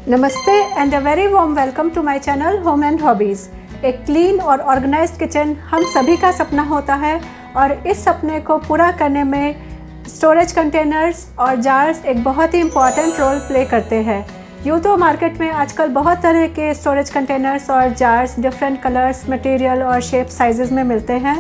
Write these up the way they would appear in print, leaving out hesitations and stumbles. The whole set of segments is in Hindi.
नमस्ते and a very warm welcome to my channel home and hobbies. एक क्लीन और ऑर्गेनाइज्ड किचन हम सभी का सपना होता है और इस सपने को पूरा करने में स्टोरेज कंटेनर्स और जार्स एक बहुत ही इम्पॉर्टेंट रोल प्ले करते हैं। यूँ तो मार्केट में आजकल बहुत तरह के स्टोरेज कंटेनर्स और जार्स डिफरेंट कलर्स, मटेरियल और शेप साइजेस में मिलते हैं।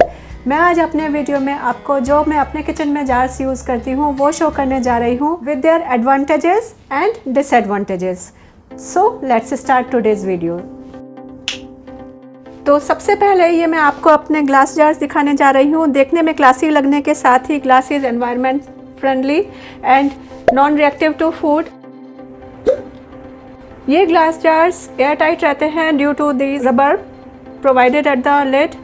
मैं आज अपने वीडियो में आपको जो मैं अपने किचन में जार्स यूज़ करती हूँ वो शो करने जा रही हूँ with their advantages and disadvantages. So let's start today's video. तो सबसे पहले ये मैं आपको अपने ग्लास जार्स दिखाने जा रही हूँ। देखने में क्लासी लगने के साथ ही glass is environment friendly and non reactive to food. ये ग्लास जार्स एयर टाइट रहते हैं due to the rubber provided at the lid,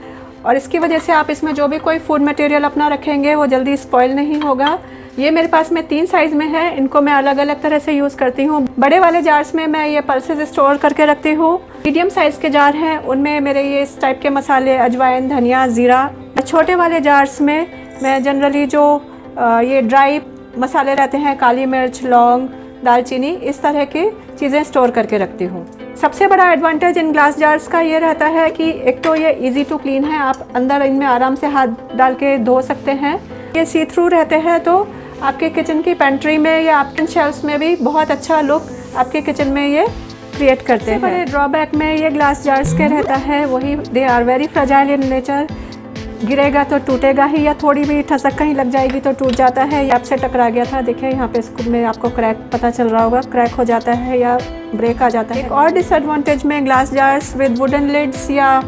और इसकी वजह से आप इसमें जो भी कोई फूड मटेरियल अपना रखेंगे वो जल्दी स्पॉइल नहीं होगा। ये मेरे पास में 3 साइज़ में है, इनको मैं अलग अलग तरह से यूज़ करती हूँ। बड़े वाले जार्स में मैं ये पल्सेस स्टोर करके रखती हूँ। मीडियम साइज़ के जार हैं उनमें मेरे ये इस टाइप के मसाले, अजवाइन, धनिया, ज़ीरा। छोटे वाले जार्स में मैं जनरली जो ये ड्राई मसाले रहते हैं, काली मिर्च, लौंग, दालचीनी, इस तरह की चीज़ें स्टोर करके रखती हूँ। सबसे बड़ा एडवांटेज इन ग्लास जार्स का ये रहता है कि एक तो ये इजी टू क्लीन है, आप अंदर इनमें आराम से हाथ डाल के धो सकते हैं। ये सी थ्रू रहते हैं तो आपके किचन की पेंट्री में या आपके शेल्फ्स में भी बहुत अच्छा लुक आपके किचन में ये क्रिएट करते हैं। बड़े ड्रॉबैक में ये ग्लास जार्स के रहता है वही, they are very fragile in nature. गिरेगा तो टूटेगा ही, या थोड़ी भी ठसक कहीं लग जाएगी तो टूट जाता है। ये आपसे टकरा गया था, देखिए यहाँ पे इसको में आपको क्रैक पता चल रहा होगा, क्रैक हो जाता है या ब्रेक आ जाता है। एक और डिसएडवांटेज में glass jars with wooden lids या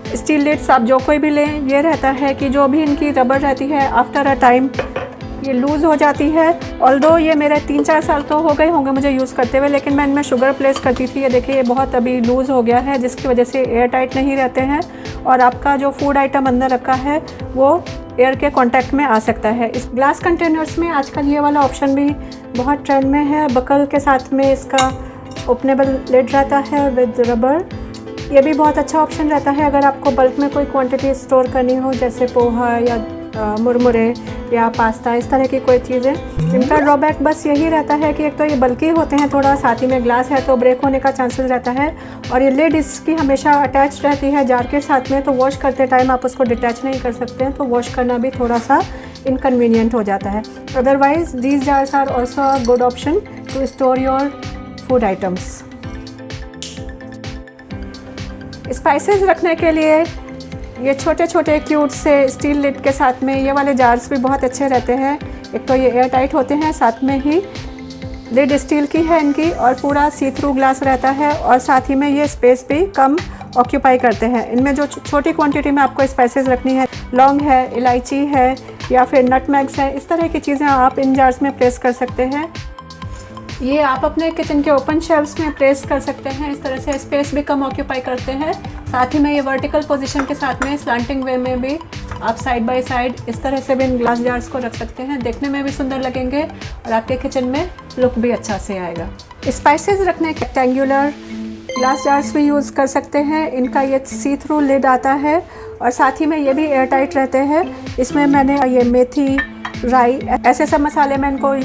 स्टील लिड्स आप जो कोई भी लें, ये रहता है कि जो भी इनकी रबर रहती है आफ्टर अ टाइम ये लूज़ हो जाती है। ऑल्दो ये मेरे 3-4 साल तो हो गए होंगे मुझे यूज़ करते हुए, लेकिन मैं इनमें शुगर प्लेस करती थी। ये देखिए ये बहुत अभी लूज़ हो गया है, जिसकी वजह से एयर टाइट नहीं रहते हैं और आपका जो फूड आइटम अंदर रखा है वो एयर के कांटेक्ट में आ सकता है। इस ग्लास कंटेनर्स में आजकल ये वाला ऑप्शन भी बहुत ट्रेंड में है। बकल के साथ में इसका ओपनेबल लिड रहता है विद रबर। ये भी बहुत अच्छा ऑप्शन रहता है अगर आपको बल्क में कोई क्वांटिटी स्टोर करनी हो, जैसे पोहा या मुरमुरे या पास्ता, इस तरह की कोई चीज़ें। इनका ड्रॉबैक बस यही रहता है कि एक तो ये बल्कि होते हैं थोड़ा, साथ ही में ग्लास है तो ब्रेक होने का चांसेस रहता है, और ये लिड इसकी हमेशा अटैच रहती है जार के साथ में, तो वॉश करते टाइम आप उसको डिटैच नहीं कर सकते हैं, तो वॉश करना भी थोड़ा सा इनकन्वीनियंट हो जाता है। Otherwise these jars are also a good option to store your food items. Spices रखने के लिए ये छोटे छोटे क्यूट से स्टील लिड के साथ में ये वाले जार्स भी बहुत अच्छे रहते हैं। एक तो ये एयर टाइट होते हैं, साथ में ही लिड स्टील की है इनकी और पूरा सी थ्रू ग्लास रहता है, और साथ ही में ये स्पेस भी कम ऑक्यूपाई करते हैं। इनमें जो छोटी क्वांटिटी में आपको स्पाइसेस रखनी है, लौंग है, इलायची है या फिर नटमेग्स है, इस तरह की चीज़ें आप इन जार्स में प्लेस कर सकते हैं। ये आप अपने किचन के ओपन शेल्फ्स में प्लेस कर सकते हैं, इस तरह से स्पेस भी कम ऑक्यूपाई करते हैं। साथ ही में ये वर्टिकल पोजीशन के साथ में स्लांटिंग वे में भी आप साइड बाय साइड इस तरह से भी इन ग्लास जार्स को रख सकते हैं। देखने में भी सुंदर लगेंगे और आपके किचन में लुक भी अच्छा से आएगा। स्पाइसेस रखने के रेक्टेंगुलर ग्लास जार्स भी यूज़ कर सकते हैं। इनका ये सी थ्रू लिड आता है और साथ ही में ये भी एयर टाइट रहते हैं। इसमें मैंने ये मेथी, राई, ऐसे सब मसाले मैं इनको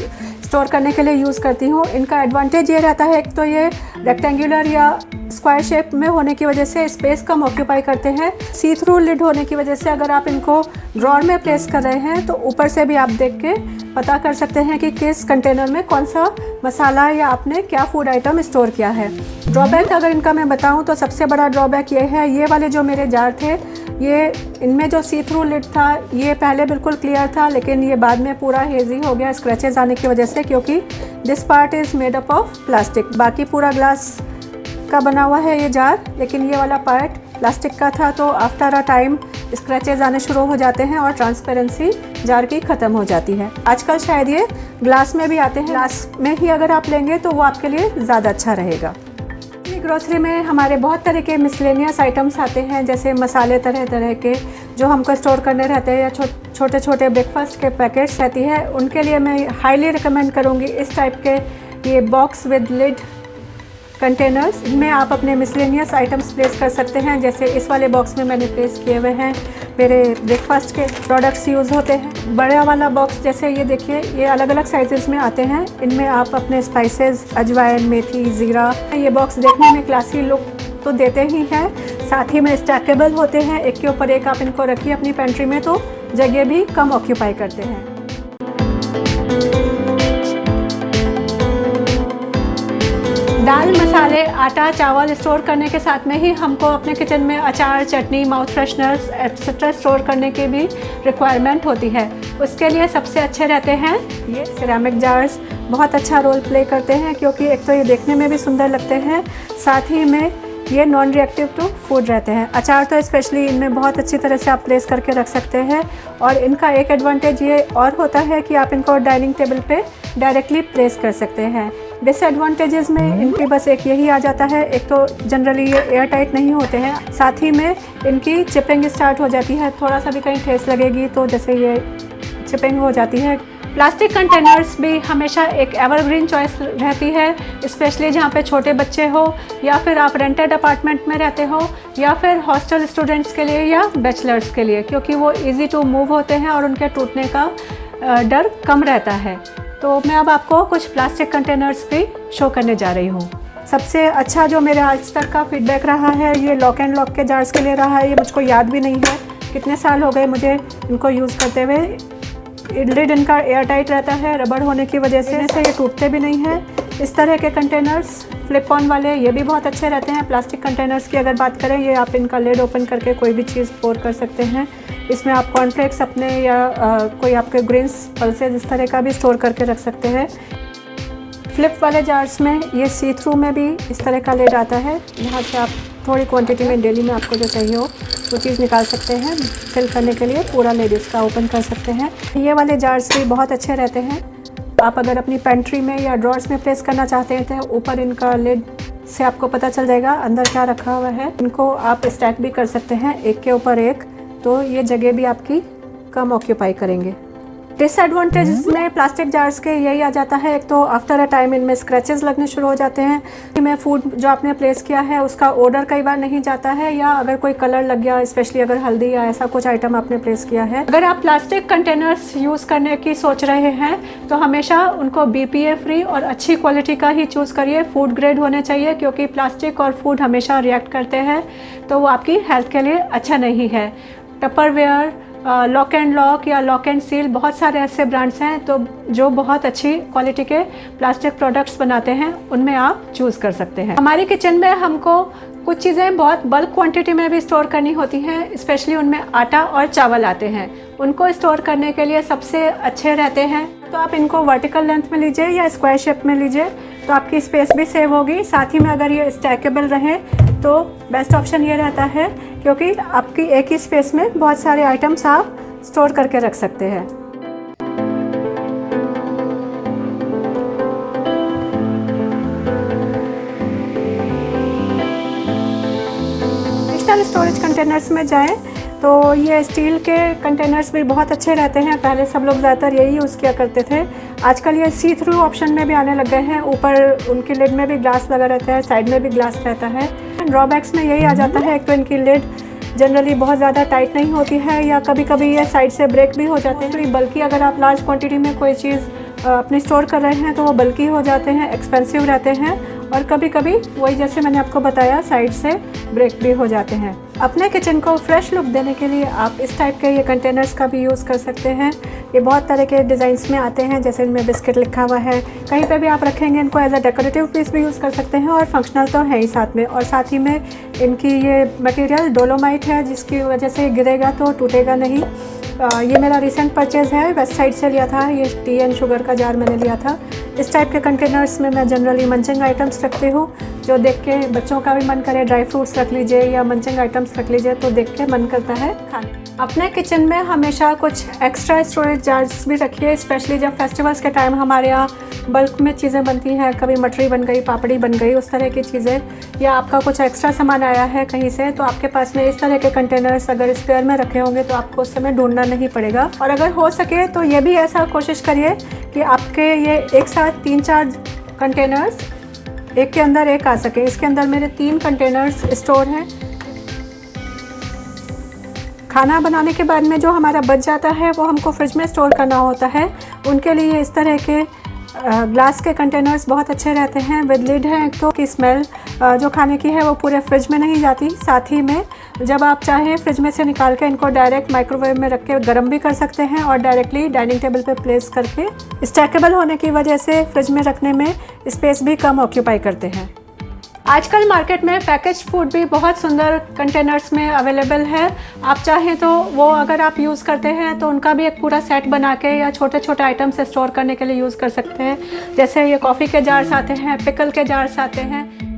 स्टोर करने के लिए यूज़ करती हूँ। इनका एडवांटेज ये रहता है, एक तो ये रेक्टेंगुलर या स्क्वायर शेप में होने की वजह से स्पेस कम ऑक्यूपाई करते हैं। सी थ्रू लिड होने की वजह से अगर आप इनको ड्रॉर में प्लेस कर रहे हैं तो ऊपर से भी आप देख के पता कर सकते हैं कि किस कंटेनर में कौन सा मसाला या आपने क्या फूड आइटम स्टोर किया है। ड्रॉबैक अगर इनका मैं बताऊं तो सबसे बड़ा ड्रॉबैक ये है, ये वाले जो मेरे जार थे, ये इनमें जो सी थ्रू लिड था ये पहले बिल्कुल क्लियर था, लेकिन ये बाद में पूरा हेजी हो गया स्क्रैचेस आने की वजह से, क्योंकि this part is made up of plastic. बाकी पूरा ग्लास का बना हुआ है ये जार, लेकिन ये वाला पार्ट प्लास्टिक का था, तो आफ्टर अ टाइम स्क्रैचेस आने शुरू हो जाते हैं और ट्रांसपेरेंसी जार की ख़त्म हो जाती है। आजकल शायद ये ग्लास में भी आते हैं, ग्लास में ही अगर आप लेंगे तो वो आपके लिए ज़्यादा अच्छा रहेगा। ग्रोसरी में हमारे बहुत तरह के मिसलेनियस आइटम्स आते हैं, जैसे मसाले तरह तरह के जो हमको स्टोर करने रहते हैं, या छोटे छोटे ब्रेकफास्ट के पैकेट्स रहती है, उनके लिए मैं हाईली रिकमेंड करूँगी इस टाइप के ये बॉक्स विद लिड कंटेनर्स, इनमें आप अपने मिसलेनियस आइटम्स प्लेस कर सकते हैं। जैसे इस वाले बॉक्स में मैंने प्लेस किए हुए हैं, मेरे ब्रेकफास्ट के प्रोडक्ट्स यूज़ होते हैं। बड़ा वाला बॉक्स जैसे ये देखिए, ये अलग अलग साइजेस में आते हैं। इनमें आप अपने स्पाइसेस, अजवाइन, मेथी, ज़ीरा, ये बॉक्स देखने में क्लासी लुक तो देते ही हैं, साथ ही में स्टैकेबल होते हैं। एक के ऊपर एक आप इनको रखिए अपनी पेंट्री में तो जगह भी कम ऑक्यूपाई करते हैं। दाल, मसाले, आटा, चावल स्टोर करने के साथ में ही हमको अपने किचन में अचार, चटनी, माउथ फ्रेशनर्स एक्सेट्रा स्टोर करने की भी रिक्वायरमेंट होती है। उसके लिए सबसे अच्छे रहते हैं ये सिरेमिक जार्स। बहुत अच्छा रोल प्ले करते हैं क्योंकि एक तो ये देखने में भी सुंदर लगते हैं, साथ ही में ये नॉन रिएक्टिव टू फूड रहते हैं। अचार तो स्पेशली इनमें बहुत अच्छी तरह से आप प्लेस करके रख सकते हैं। और इनका एक एडवांटेज ये और होता है कि आप इनको डाइनिंग टेबल पे डायरेक्टली प्लेस कर सकते हैं। डिसएडवांटेजेस में इनकी बस एक यही आ जाता है, एक तो जनरली ये एयर टाइट नहीं होते हैं, साथ ही में इनकी चिपिंग स्टार्ट हो जाती है। थोड़ा सा भी कहीं ठेस लगेगी तो जैसे ये चिपिंग हो जाती है। प्लास्टिक कंटेनर्स भी हमेशा एक एवरग्रीन चॉइस रहती है, स्पेशली जहाँ पे छोटे बच्चे हो या फिर आप रेंटेड अपार्टमेंट में रहते हो या फिर हॉस्टल स्टूडेंट्स के लिए या बैचलर्स के लिए, क्योंकि वो इजी टू मूव होते हैं और उनके टूटने का डर कम रहता है। तो मैं अब आपको कुछ प्लास्टिक कंटेनर्स भी शो करने जा रही हूँ। सबसे अच्छा जो मेरे आज तक का फीडबैक रहा है ये लॉक एंड लॉक के जार्स के लिए रहा है। ये मुझको याद भी नहीं है कितने साल हो गए मुझे इनको यूज़ करते हुए। लिड इनका एयर टाइट रहता है, रबड़ होने की वजह से ये टूटते भी नहीं हैं। इस तरह के कंटेनर्स फ्लिप ऑन वाले ये भी बहुत अच्छे रहते हैं। प्लास्टिक कंटेनर्स की अगर बात करें, ये आप इनका लिड ओपन करके कोई भी चीज़ पोर कर सकते हैं। इसमें आप कॉर्नफ्लेक्स अपने या कोई आपके ग्रेन्स, पल्सेस इस तरह का भी स्टोर करके रख सकते हैं। फ्लिप वाले जार्स में ये सी थ्रू में भी इस तरह का लिड आता है, यहाँ से आप थोड़ी क्वांटिटी में डेली में आपको जो चाहिए हो वो चीज़ निकाल सकते हैं। फिल करने के लिए पूरा लिड इसका ओपन कर सकते हैं। ये वाले जार्स भी बहुत अच्छे रहते हैं। आप अगर अपनी पेंट्री में या ड्रॉर्स में प्लेस करना चाहते हैं तो ऊपर इनका लिड से आपको पता चल जाएगा अंदर क्या रखा हुआ है। इनको आप स्टैक भी कर सकते हैं एक के ऊपर एक, तो ये जगह भी आपकी कम ऑक्यूपाई करेंगे। डिसएडवांटेजेस में प्लास्टिक जार्स के यही आ जाता है, एक तो आफ्टर अ टाइम इनमें स्क्रैचेस लगने शुरू हो जाते हैं। इनमें फूड जो आपने प्लेस किया है उसका ऑर्डर कई बार नहीं जाता है, या अगर कोई कलर लग गया, स्पेशली अगर हल्दी या ऐसा कुछ आइटम आपने प्लेस किया है। अगर आप प्लास्टिक कंटेनर्स यूज़ करने की सोच रहे हैं तो हमेशा उनको BPA फ्री और अच्छी क्वालिटी का ही चूज़ करिए। फूड ग्रेड होने चाहिए, क्योंकि प्लास्टिक और फूड हमेशा रिएक्ट करते हैं, तो वो आपकी हेल्थ के लिए अच्छा नहीं है। टपरवेयर, लॉक एंड लॉक या लॉक एंड सील, बहुत सारे ऐसे ब्रांड्स हैं तो जो बहुत अच्छी क्वालिटी के प्लास्टिक प्रोडक्ट्स बनाते हैं, उनमें आप चूज़ कर सकते हैं। हमारी किचन में हमको कुछ चीज़ें बहुत बल्क क्वांटिटी में भी स्टोर करनी होती हैं, स्पेशली उनमें आटा और चावल आते हैं। उनको स्टोर करने के लिए सबसे अच्छे रहते हैं, तो आप इनको वर्टिकल लेंथ में लीजिए या स्क्वायर शेप में लीजिए, तो आपकी स्पेस भी सेव होगी। साथ ही में अगर ये स्टैकेबल रहे तो बेस्ट ऑप्शन ये रहता है, क्योंकि आपकी एक ही स्पेस में बहुत सारे आइटम्स आप स्टोर करके रख सकते हैं। डिजिटल स्टोरेज कंटेनर्स में जाएं तो ये स्टील के कंटेनर्स भी बहुत अच्छे रहते हैं। पहले सब लोग ज़्यादातर यही यूज़ किया करते थे, आजकल ये सी थ्रू ऑप्शन में भी आने लग गए हैं। ऊपर उनकी लिड में भी ग्लास लगा रहता है, साइड में भी ग्लास रहता है। ड्रॉबैक्स में यही आ जाता है, एक तो इनकी लिड जनरली बहुत ज़्यादा टाइट नहीं होती है, या कभी कभी ये साइड से ब्रेक भी हो जाते हैं। बल्कि अगर आप लार्ज क्वांटिटी में कोई चीज़ अपने स्टोर कर रहे हैं तो वो बल्कि हो जाते हैं, एक्सपेंसिव रहते हैं, और कभी कभी वही जैसे मैंने आपको बताया साइड से ब्रेक भी हो जाते हैं। अपने किचन को फ्रेश लुक देने के लिए आप इस टाइप के ये कंटेनर्स का भी यूज़ कर सकते हैं। ये बहुत तरह के डिज़ाइंस में आते हैं, जैसे इनमें बिस्किट लिखा हुआ है, कहीं पे भी आप रखेंगे इनको एज अ डेकोरेटिव पीस भी यूज़ कर सकते हैं, और फंक्शनल तो है ही साथ में। और साथ ही में इनकी ये मटेरियल डोलोमाइट है, जिसकी वजह से गिरेगा तो टूटेगा नहीं। ये मेरा रिसेंट परचेज़ है, वेस्ट साइड से लिया था। ये टी एंड शुगर का जार मैंने लिया था। इस टाइप के कंटेनर्स में मैं जनरली मंचिंग आइटम्स रखती हूँ, जो देख के बच्चों का भी मन करे, ड्राई फ्रूट्स रख लीजिए या मंचिंग आइटम्स रख लीजिए, तो देख के मन करता है खाने। अपने किचन में हमेशा कुछ एक्स्ट्रा स्टोरेज जार्स भी रखिए, स्पेशली जब फेस्टिवल्स के टाइम हमारे यहाँ बल्क में चीज़ें बनती हैं, कभी मटरी बन गई, पापड़ी बन गई, उस तरह की चीज़ें, या आपका कुछ एक्स्ट्रा सामान आया है कहीं से, तो आपके पास में इस तरह के कंटेनर्स अगर स्पेयर में रखे होंगे तो आपको उस समय ढूंढना नहीं पड़ेगा। और अगर हो सके तो ये भी ऐसा कोशिश करिए कि आपके ये एक साथ 3-4 कंटेनर्स एक के अंदर एक आ सके। इसके अंदर मेरे 3 कंटेनर्स स्टोर हैं। खाना बनाने के बाद में जो हमारा बच जाता है वो हमको फ्रिज में स्टोर करना होता है। उनके लिए इस तरह के ग्लास के कंटेनर्स बहुत अच्छे रहते हैं। विद लिड है तो की स्मेल जो खाने की है वो पूरे फ्रिज में नहीं जाती। साथ ही में जब आप चाहें फ्रिज में से निकाल के इनको डायरेक्ट माइक्रोवेव में रख के गर्म भी कर सकते हैं और डायरेक्टली डाइनिंग टेबल पे प्लेस करके। स्टैकेबल होने की वजह से फ्रिज में रखने में स्पेस भी कम ऑक्यूपाई करते हैं। आजकल मार्केट में पैकेज फूड भी बहुत सुंदर कंटेनर्स में अवेलेबल है। आप चाहें तो वो अगर आप यूज़ करते हैं तो उनका भी एक पूरा सेट बना के या छोटे छोटे आइटम से स्टोर करने के लिए यूज़ कर सकते हैं। जैसे ये कॉफ़ी के जार्स आते हैं, पिकल के जार्स आते हैं।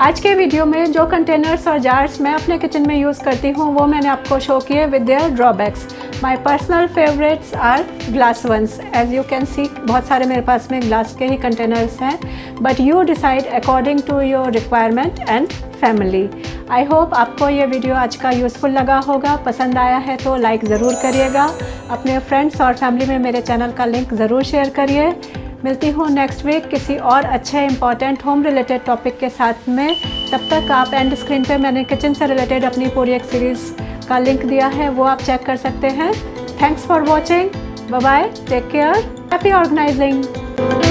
आज के वीडियो में जो कंटेनर्स और जार्स मैं अपने किचन में यूज़ करती हूँ वो मैंने आपको शो किए with their drawbacks. My personal favourites are glass ones. As you can see बहुत सारे मेरे पास में ग्लास के ही कंटेनर्स हैं, but you decide according to your requirement and family. I hope आपको ये वीडियो आज का यूज़फुल लगा होगा। पसंद आया है तो लाइक ज़रूर करिएगा। अपने फ्रेंड्स और फैमिली में मेरे चैनल का लिंक ज़रूर शेयर करिए। मिलती हूँ नेक्स्ट वीक किसी और अच्छे इंपॉर्टेंट होम रिलेटेड टॉपिक के साथ में। तब तक आप एंड स्क्रीन पे मैंने किचन से रिलेटेड अपनी पूरी एक सीरीज़ का लिंक दिया है, वो आप चेक कर सकते हैं। Thanks for watching. Bye bye, take care, happy organising.